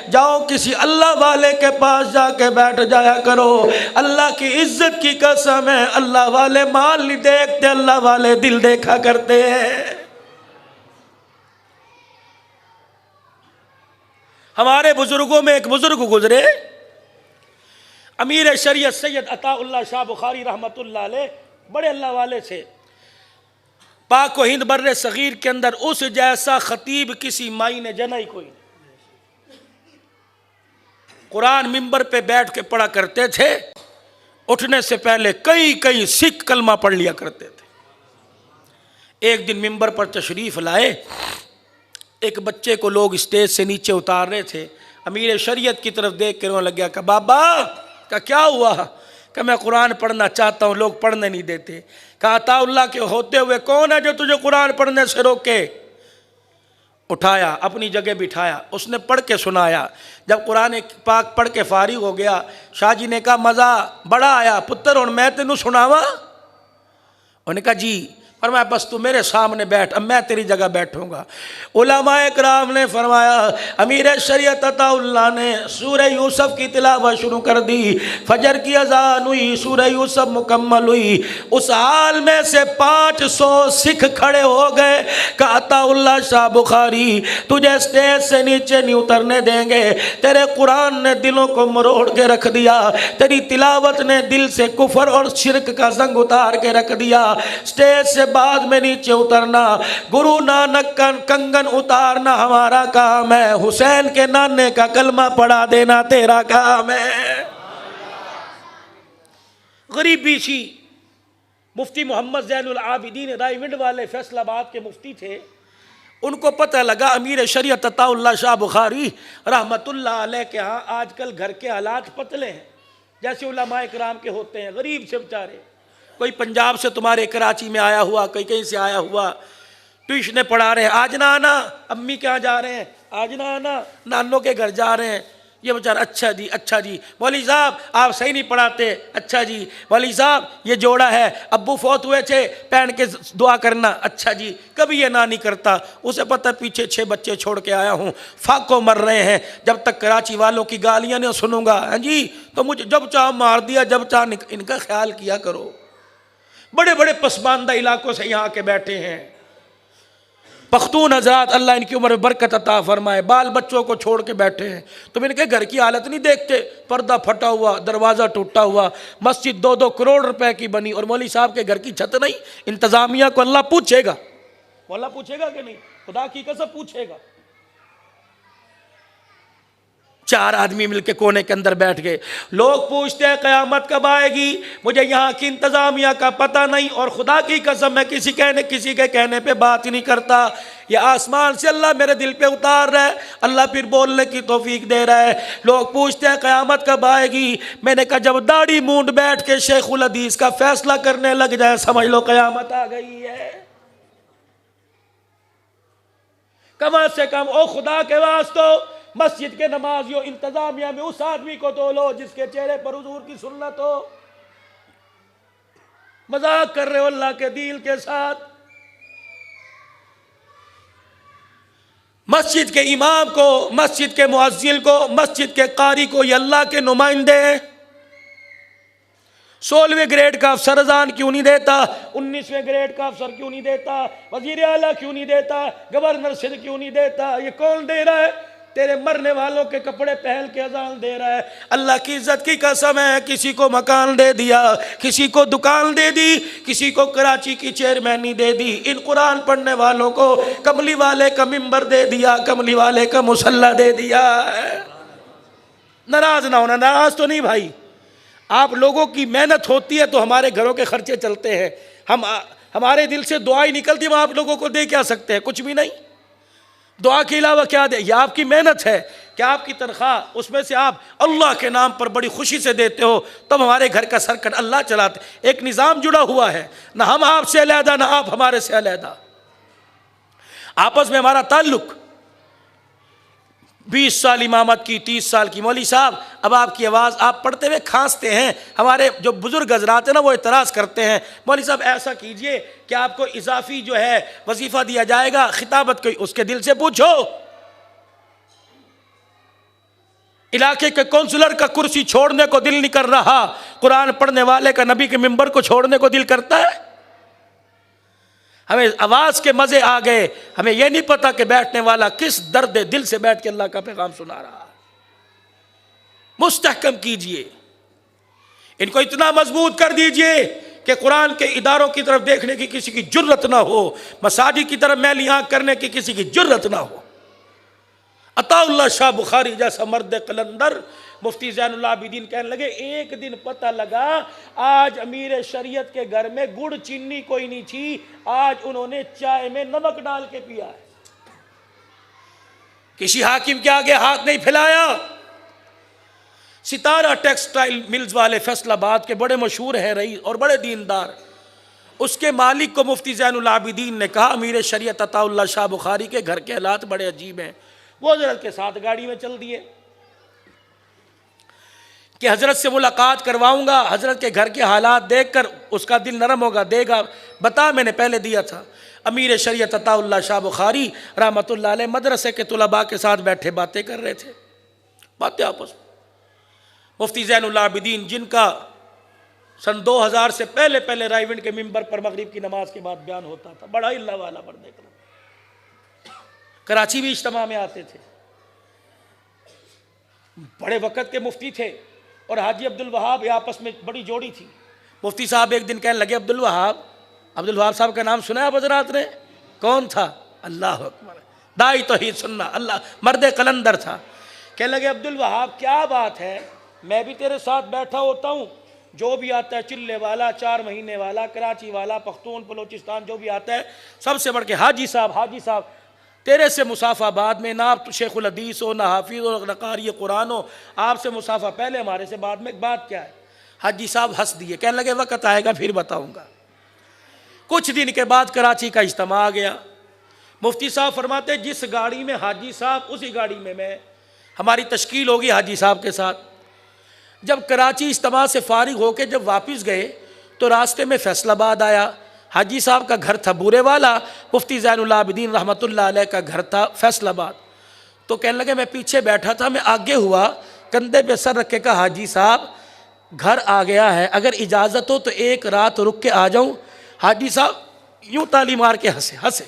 जाओ किसी अल्लाह वाले के पास जाके बैठ जाया करो। अल्लाह की इज्जत की कसम है, अल्लाह वाले माल नहीं देखते, अल्लाह वाले दिल देखा करते हैं। हमारे बुजुर्गों में एक बुजुर्ग गुजरे, अमीर शरीयत सैयद अताउल्लाह शाह बुखारी रहमतुल्लाह अलैह, बड़े अल्लाह वाले थे। पाक व हिंद बर्रे सगीर के अंदर उस जैसा खतीब किसी माई ने जना ही कोई नहीं। कुरान मिंबर पे बैठ के पढ़ा करते थे, उठने से पहले कई कई सिख कलमा पढ़ लिया करते थे। एक दिन मिंबर पर तशरीफ लाए, एक बच्चे को लोग स्टेज से नीचे उतार रहे थे। अमीर शरीयत की तरफ देख कर रोने लग गया। कहा बाबा का क्या हुआ? कि मैं कुरान पढ़ना चाहता हूँ, लोग पढ़ने नहीं देते। कहा अताउल्लाह के होते हुए कौन है जो तुझे कुरान पढ़ने से रोके? उठाया, अपनी जगह बिठाया, उसने पढ़ के सुनाया। जब कुरान पाक पढ़ के फारिग हो गया, शाह जी ने कहा मज़ा बड़ा आया पुत्र, और मैं तेनू सुनावा? उन्होंने कहा जी। फरमाया बस तू मेरे सामने बैठ, अब मैं तेरी जगह बैठूंगा। उलमाए किराम ने फरमाया, अमीर शरीयत अताउल्लाह ने सूरह यूसुफ की तिलावत शुरू कर दी। फजर की अजान हुई, सूरह यूसुफ मुकम्मल हुई। उस हाल में से 500 सिख खड़े हो गए। कहा अताउल्लाह शाह बुखारी तुझे स्टेज से नीचे नहीं उतरने देंगे, तेरे कुरान ने दिलों को मरोड़ के रख दिया, तेरी तिलावत ने दिल से कुफर और शिरक का जंग उतार के रख दिया। स्टेज से बाद में नीचे उतरना, गुरु नानक का कंगन उतारना हमारा काम है, हुसैन के नाने का कलमा पढ़ा देना तेरा काम है। गरीबी सी मुफ्ती मोहम्मद ज़ैनुल आबिदीन रायविंड वाले फैसलाबाद के मुफ्ती थे। उनको पता लगा अमीर शरीयत अताउल्लाह शाह बुखारी रहमतुल्लाह अलैह के यहाँ आजकल घर के हालात पतले हैं, जैसे उलमाए किराम के होते हैं, गरीब से बेचारे। कोई पंजाब से तुम्हारे कराची में आया हुआ, कोई कहीं से आया हुआ, ट्यूशन पढ़ा रहे हैं, आज ना आना, अम्मी के यहाँ जा रहे हैं, आज ना आना, नानों के घर जा रहे हैं। ये बेचारा अच्छा जी अच्छा जी, मौलवी साहब आप सही नहीं पढ़ाते, अच्छा जी मौलवी साहब ये जोड़ा है, अब्बू फौत हुए थे पहन के दुआ करना, अच्छा जी। कभी ये ना नहीं करता, उसे पता पीछे 6 बच्चे छोड़ के आया हूँ, फाको मर रहे हैं, जब तक कराची वालों की गालियाँ नहीं सुनूंगा हाँ जी तो मुझे जब चाह मार दिया, जब चाह इनका ख्याल किया करो। बड़े बड़े पसमानदा इलाकों से यहाँ के बैठे हैं पख्तून हजरात, अल्लाह इनकी उम्र में बरकत अता फरमाए, बाल बच्चों को छोड़ के बैठे हैं। तुम इनके घर की हालत नहीं देखते, पर्दा फटा हुआ, दरवाज़ा टूटा हुआ, मस्जिद 2-2 करोड़ रुपए की बनी और मौलवी साहब के घर की छत नहीं। इंतज़ामिया को अल्लाह पूछेगा, अल्लाह पूछेगा कि नहीं? खुदा की कसम पूछेगा। 4 आदमी मिलके कोने के अंदर बैठ गए। लोग पूछते हैं क़यामत कब आएगी, मुझे यहाँ की इंतज़ामिया का पता नहीं, और खुदा की कसम मैं किसी के कहने पे बात ही नहीं करता। ये आसमान से अल्लाह मेरे दिल पे उतार रहा है, अल्लाह फिर बोलने की तौफीक दे रहा है। लोग पूछते हैं क़यामत कब आएगी, मैंने कहा जब दाढ़ी मूंड बैठ के शेखुल हदीस का फैसला करने लग जाए समझ लो क़यामत आ गई है। कम से कम ओ खुदा के वास्ते मस्जिद के नमाजियों, इंतजामिया में उस आदमी को तो लो जिसके चेहरे पर हुजूर की सुन्नत हो। मजाक कर रहे हो अल्लाह के दिल के साथ। मस्जिद के इमाम को, मस्जिद के मुअज्जिन को, मस्जिद के कारी को ये अल्लाह के नुमाइंदे हैं। 16वें ग्रेड का अफसर अजान क्यों नहीं देता, 19वें ग्रेड का अफसर क्यों नहीं देता, वजीर आला क्यों नहीं देता, गवर्नर सिंध क्यों नहीं देता? ये कौन दे रहा है? तेरे मरने वालों के कपड़े पहन के अजान दे रहा है। अल्लाह की इज्जत की कसम है, किसी को मकान दे दिया, किसी को दुकान दे दी, किसी को कराची की चेयरमैनी दे दी। इन कुरान पढ़ने वालों को कमली वाले का मिंबर दे दिया, कमली वाले का मुसल्ला दे दिया। नाराज ना होना, नाराज तो नहीं भाई, आप लोगों की मेहनत होती है तो हमारे घरों के खर्चे चलते हैं। हमारे दिल से दुआ ही निकलती, हम आप लोगों को दे क्या सकते हैं? कुछ भी नहीं। दुआ के अलावा क्या दे? ये आपकी मेहनत है कि आपकी तनख्वाह उसमें से आप अल्लाह के नाम पर बड़ी खुशी से देते हो, तब हमारे घर का सर्कट अल्लाह चलाते। एक निज़ाम जुड़ा हुआ है, ना हम आपसे अलहदा ना आप हमारे से अलहदा, आपस में हमारा ताल्लुक। 20 साल इमामत की, 30 साल की। मौलवी साहब अब आपकी आवाज़, आप पढ़ते हुए खांसते हैं, हमारे जो बुजुर्ग हजरात हैं ना वो इतराज़ करते हैं, मौलवी साहब ऐसा कीजिए कि आपको इजाफी जो है वजीफ़ा दिया जाएगा, खिताबत कोई उसके दिल से पूछो। इलाके के काउंसलर का कुर्सी छोड़ने को दिल नहीं कर रहा, कुरान पढ़ने वाले का नबी के मिंबर को छोड़ने को दिल करता है। हमें आवाज के मजे आ गए, हमें यह नहीं पता कि बैठने वाला किस दर्द दिल से बैठ के अल्लाह का पैगाम सुना रहा है। मुस्तहकम कीजिए, इनको इतना मजबूत कर दीजिए कि कुरान के इदारों की तरफ देखने की किसी की जुर्रत ना हो, मसाजिद की तरफ मैली आंख करने की किसी की जुर्रत ना हो। अताउल्लाह शाह बुखारी जैसा मर्द कलंदर मुफ्ती ज़ैनुल आबिदीन कहने लगे, एक दिन पता लगा आज अमीर शरीयत के घर में गुड़ चीनी कोई नहीं थी, आज उन्होंने चाय में नमक डाल के पिया है। किसी हाकिम के आगे हाथ नहीं फैलाया। सितारा टेक्सटाइल मिल्स वाले फैसलाबाद के बड़े मशहूर हैं रईस और बड़े दीनदार, उसके मालिक को मुफ्ती ज़ैनुल आबिदीन ने कहा, अमीर शरीयत अताउल्लाह शाह बुखारी के घर के हालात बड़े अजीब हैं। वो हजरत के साथ गाड़ी में चल दिए कि हजरत से मुलाकात करवाऊंगा, हजरत के घर के हालात देखकर उसका दिल नरम होगा, देगा। बता, मैंने पहले दिया था। अमीर शरीयत अताउल्लाह शाह बुखारी रहमतुल्लाह अलैह मदरसे के तुलबा के साथ बैठे बातें कर रहे थे, बातें आपस में। मुफ्ती ज़ैनुल आबिदीन जिनका सन 2000 से पहले पहले रायविंड के मिंबर पर मगरिब की नमाज के बाद बयान होता था, बड़ा अल्लाह वाला पर देखना, कराची भी इज्तिमा में आते थे, बड़े वक़्त के मुफ्ती थे। और हाजी अब्दुल वहाब आपस में बड़ी जोड़ी थी। मुफ्ती साहब एक दिन कहने लगे, अब्दुल वहाब साहब का नाम सुना है हजरात ने? कौन था? अल्लाह अकबर, दाई तौहीद सुन्ना, अल्लाह, मर्द कलंदर था। कहने लगे, अब्दुल वहाब क्या बात है, मैं भी तेरे साथ बैठा होता हूँ, जो भी आता है चिल्ले वाला, 4 महीने वाला, कराची वाला, पख्तून बलोचिस्तान जो भी आता है, सबसे बढ़ के हाजी साहब तेरे से मुसाफाबाद में ना आप शेखुल हदीस हो, ना हाफिज़ हो, ना कारी कुरान हो, आपसे मुसाफा पहले, हमारे से बाद में। बात क्या है? हाजी साहब हंस दिए, कहने लगे, वक़्त आएगा फिर बताऊंगा। कुछ दिन के बाद कराची का इज्तिमा आ गया। मुफ्ती साहब फरमाते, जिस गाड़ी में हाजी साहब, उसी गाड़ी में मैं, हमारी तश्कील होगी हाजी साहब के साथ। जब कराची इज्तिमा से फारिग होकर जब वापस गए तो रास्ते में फैसलाबाद आया। हाजी साहब का घर था बूरे वाला, मुफ्ती ज़ैनुल आबिदीन रहमतुल्लाह अलैह का घर था फैसलाबाद। तो कहने लगे, मैं पीछे बैठा था, मैं आगे हुआ, कंधे पे सर रख के कहा, हाजी साहब घर आ गया है, अगर इजाज़त हो तो एक रात रुक के आ जाऊँ। हाजी साहब यूँ ताली मार के हंसे,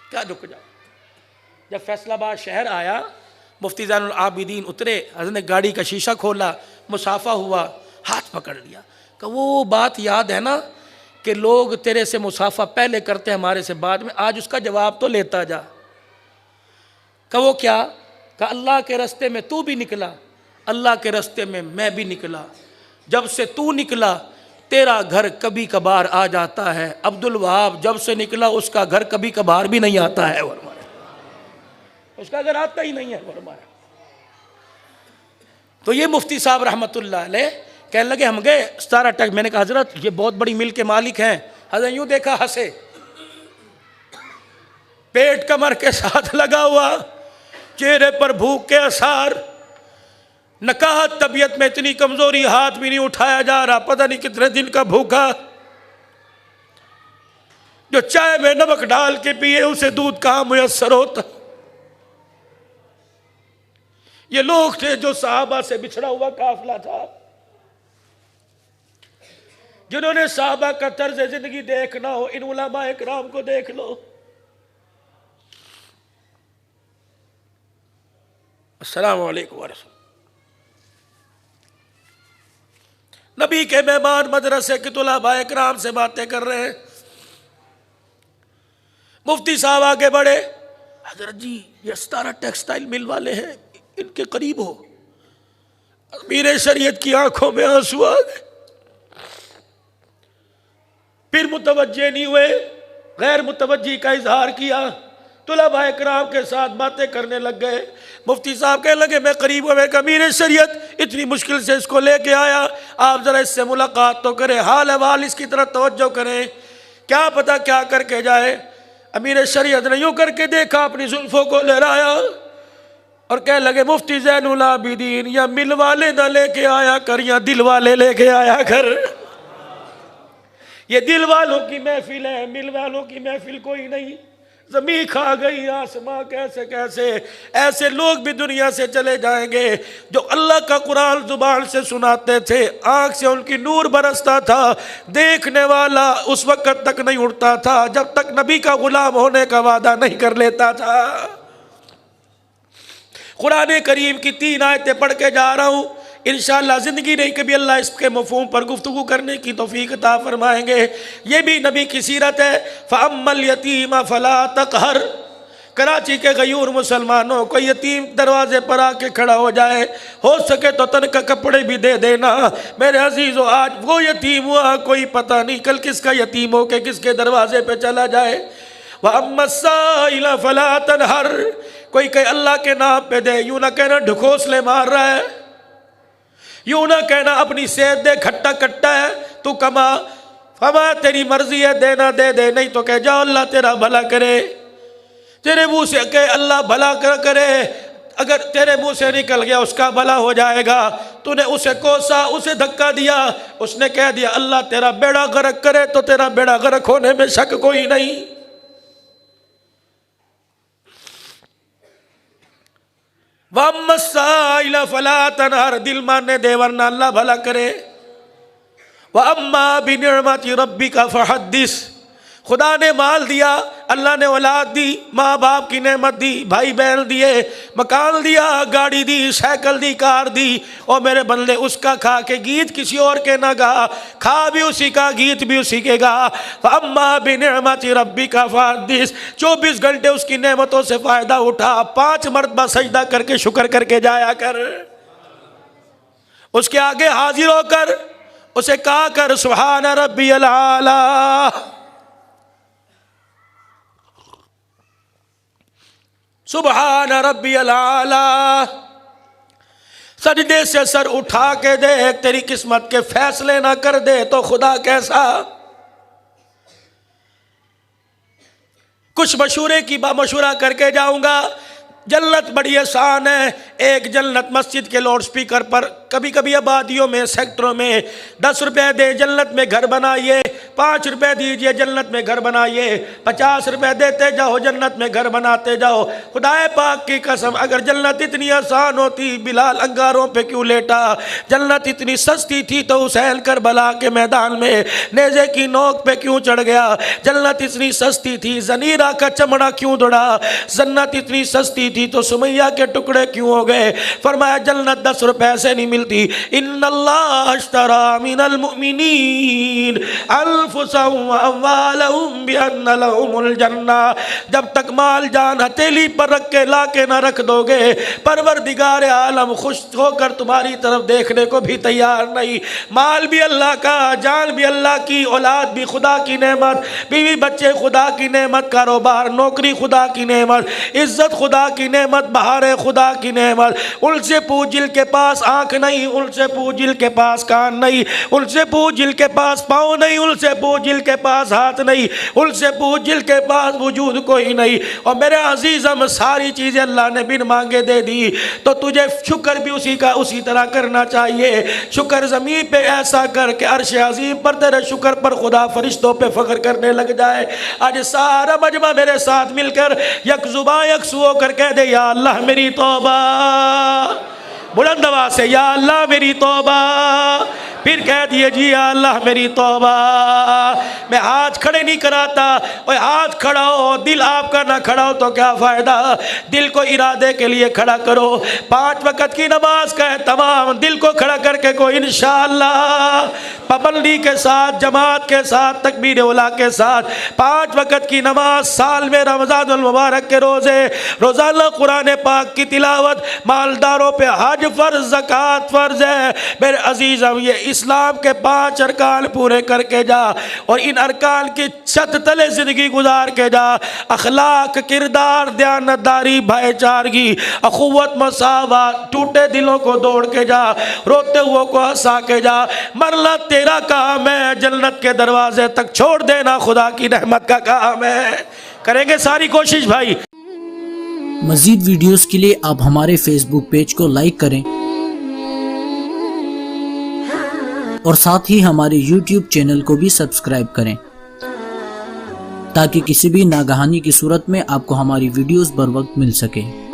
क्या रुक जाओ। जब फैसलाबाद शहर आया, मुफ्ती ज़ैनुल आबिदीन उतरे, हज़रत ने गाड़ी का शीशा खोला, मुसाफा हुआ, हाथ पकड़ लिया, कि वो बात याद है ना कि लोग तेरे से मुसाफा पहले करते हैं हमारे से बाद में, आज उसका जवाब तो लेता जा। का वो क्या? का अल्लाह के रास्ते में तू भी निकला, अल्लाह के रास्ते में मैं भी निकला। जब से तू निकला तेरा घर कभी कभार आ जाता है, अब्दुल वहाब जब से निकला उसका घर कभी कभार भी नहीं आता है, उसका घर आता ही नहीं है फरमाया। तो ये मुफ्ती साहब रहमतुल्लाह अलैह कहने लगे, हम गए सारा टैग। मैंने कहा, हजरत ये बहुत बड़ी मिल के मालिक हैं। हजरत यूं देखा, हंसे, पेट कमर के साथ लगा हुआ, चेहरे पर भूख के आसार, न कहा तबीयत में इतनी कमजोरी, हाथ भी नहीं उठाया जा रहा, पता नहीं कितने दिन का भूखा, जो चाय में नमक डाल के पिए उसे दूध कहां मुयस्सर होता। ये लोग थे जो साहबा से बिछड़ा हुआ काफिला था, जिन्होंने साहबा का तर्ज जिंदगी देखना हो, इन उलमा इकराम को देख लो। अस्सलामु अलैकुम वरहमतुल्लाह। नबी के मेहमान मदरसे के तुलबा इकराम से बातें कर रहे हैं। मुफ्ती साहब आगे बढ़े, हजरत जी ये सितारा टेक्सटाइल मिल वाले हैं, इनके करीब हो। अमीर शरीयत की आंखों में आंसू आ गए, फिर मुतवज्जे नहीं हुए, गैर मुतवज्जी का इजहार किया, तुलबा इकराम के साथ बातें करने लग गए। मुफ्ती साहब कहने लगे, मैं करीब हुआ, मैं अमीर शरीयत इतनी मुश्किल से इसको लेके आया, आप जरा इससे मुलाकात तो करें, हाल अहवाल इसकी तरफ तवज्जो करें, क्या पता क्या करके जाए। अमीर शरीयत ने यूं करके देखा, अपनी जुल्फों को लहराया और कहने लगे, मुफ्ती ज़ैनुल आबिदीन या मिल वाले ना लेके आया कर, या दिल वाले लेके आया कर। ये दिल वालों की महफिल है, मिल वालों की महफिल कोई नहीं। ज़मीन खा गई आसमां कैसे कैसे। ऐसे लोग भी दुनिया से चले जाएंगे जो अल्लाह का कुरान जुबान से सुनाते थे, आँख से उनकी नूर बरसता था, देखने वाला उस वक्त तक नहीं उठता था जब तक नबी का गुलाम होने का वादा नहीं कर लेता था। कुरान करीम की 3 आयतें पढ़ के जा रहा हूँ, इंशाअल्लाह ज़िंदगी नहीं कभी अल्लाह इसके मफ़हूम पर गुफ्तगू करने की तौफीक अता फरमाएंगे। ये भी नबी की सीरत है। फ़अम्मल यतीम फ़ला तक़हर। कराची के गयूर मुसलमानों को यतीम दरवाजे पर आके खड़ा हो जाए, हो सके तो तन का कपड़े भी दे देना। मेरे अजीज़ों, आज वो यतीम हुआ कोई पता नहीं कल किसका यतीम हो के किसके दरवाजे पे चला जाए। वअम्मस्साइल फ़ला तनहर। कोई कहे अल्लाह के नाम पे दे, यूँ ना कहना ढकोसले मार रहा है, यूँ ना कहना अपनी सेहत दे खट्टा कट्टा है, तू कमा, फमा तेरी मर्जी है, देना दे दे, नहीं तो कह जाओ अल्लाह तेरा भला करे। तेरे मुंह से कहे अल्लाह भला करे, अगर तेरे मुंह से निकल गया उसका भला हो जाएगा। तूने उसे कोसा, उसे धक्का दिया, उसने कह दिया अल्लाह तेरा बेड़ा गर्क करे, तो तेरा बेड़ा गर्क होने में शक कोई नहीं। वअम्मस्साइल फ़ला तनहर। दिल मानने दे वरना अल्लाह भला करे। वअम्मा बिनिअमति रब्बिका फ़हद्दिस। खुदा ने माल दिया, अल्लाह ने औलाद दी, माँ बाप की नेमत दी, भाई बहन दिए, मकान दिया, गाड़ी दी, साइकिल दी, कार दी, और मेरे बंदे उसका खा के गीत किसी और के ना गा, खा भी उसी का, गीत भी उसी के गा। अम्मा बिनिअमति रब्बिका फ़हद्दिस। 24 घंटे उसकी नेमतों से फ़ायदा उठा, 5 मरतबा सजदा करके शुक्र करके जाया कर। उसके आगे हाजिर होकर उसे कहा कर सुभान रब्बियल आला। सुभान रब्बियल आला। सजदे से सर उठा के देख, तेरी किस्मत के फैसले ना कर दे तो खुदा कैसा। कुछ मशूरे की मशूरा करके जाऊंगा। जन्नत बड़ी आसान है। एक जन्नत मस्जिद के लाउड स्पीकर पर कभी कभी आबादियों में, सेक्टरों में 10 रुपए दे जन्नत में घर बनाइए, 5 रुपए दीजिए जन्नत में घर बनाइए, 50 रुपए देते जाओ जन्नत में घर बनाते जाओ। खुदाए पाक की कसम, अगर जन्नत इतनी आसान होती बिलाल अंगारों पे क्यों लेटा। जन्नत इतनी सस्ती थी तो हुसैन करबला के मैदान में नेज़े की नोक पे क्यों चढ़ गया। जन्नत इतनी सस्ती थी ज़नीरा का चमड़ा क्यों दौड़ा। जन्नत इतनी सस्ती थी तो सुमैया के टुकड़े क्यों हो गए। फरमाया जन्नत 10 रुपए से नहीं मिलती। इन्नल्लाह अश्तरा मिनल मुमिनीन अनफुसहुम व अम्वालहुम बिअन्न लहुमुल जन्ना। जब तक माल जान हथेली पर रख के ला के ना रख दोगे, परवरदिगार आलम खुश होकर तुम्हारी तरफ देखने को भी तैयार नहीं। माल भी अल्लाह का, जान भी अल्लाह की, औलाद भी खुदा की नेमत, बीवी बच्चे खुदा की नेमत, कारोबार नौकरी खुदा की नेमत, इज्जत खुदा की नेमत, बहार खुदा की नेमत। उनसे पूछ जिनके पास आंख नहीं, उनसे पूछ जिनके पास कान नहीं, उनसे पूछ जिनके पास पाँव नहीं, उनसे पूछ जिनके पास हाथ नहीं, उनसे पूछ जिनके पास वजूद कोई नहीं। और मेरे अजीज़म, सारी चीज़ें अल्लाह ने बिन मांगे दे दी तो तुझे शुक्र भी उसी का उसी तरह करना चाहिए। शुक्र ज़मीन पे ऐसा कर के अर्श अज़ीम पर तेरे शुक्र पर खुदा फरिश्तों पे फ़ख्र करने लग जाए। आज सारा मजमा मेरे साथ मिलकर यक ज़ुबान यकसू होकर कह दे या अल्लाह मेरी तौबा। बुलंद आवाज़ से या अल्लाह मेरी तौबा। फिर कह दिए जी या अल्लाह मेरी तौबा। मैं हाथ खड़े नहीं कराता, और हाथ खड़ा हो, दिल आपका ना खड़ा हो तो क्या फ़ायदा। दिल को इरादे के लिए खड़ा करो। 5 वक़्त की नमाज का है तमाम, दिल को खड़ा करके को इंशाअल्लाह पाबंदी के साथ, जमात के साथ, तकबीर उला के साथ 5 वक़्त की नमाज, साल में रमज़ानुल मुबारक के रोज़े, रोज़ाना कुरान पाक की तिलावत, मालदारों पे हज फ़र्ज़, ज़कात फ़र्ज़ है। मेरे अजीज़, ये इस्लाम के 5 अरकान पूरे करके जा, और इन अरकान की छत तले ज़िंदगी गुजार के जा। अखलाक, किरदार, दयानतदारी, भाईचारगी, अखुवत, मसावत, टूटे दिलों को दौड़ के जा, रोते हुए को हंसा के जा। मरना तेरा काम है, जन्नत के दरवाजे तक छोड़ देना खुदा की रहमत का काम है। करेंगे सारी कोशिश भाई। मज़ीद वीडियोस के लिए आप हमारे फेसबुक पेज को लाइक करें और साथ ही हमारे YouTube चैनल को भी सब्सक्राइब करें। ताकि किसी भी नागहानी की सूरत में आपको हमारी वीडियोस बर वक्त मिल सके।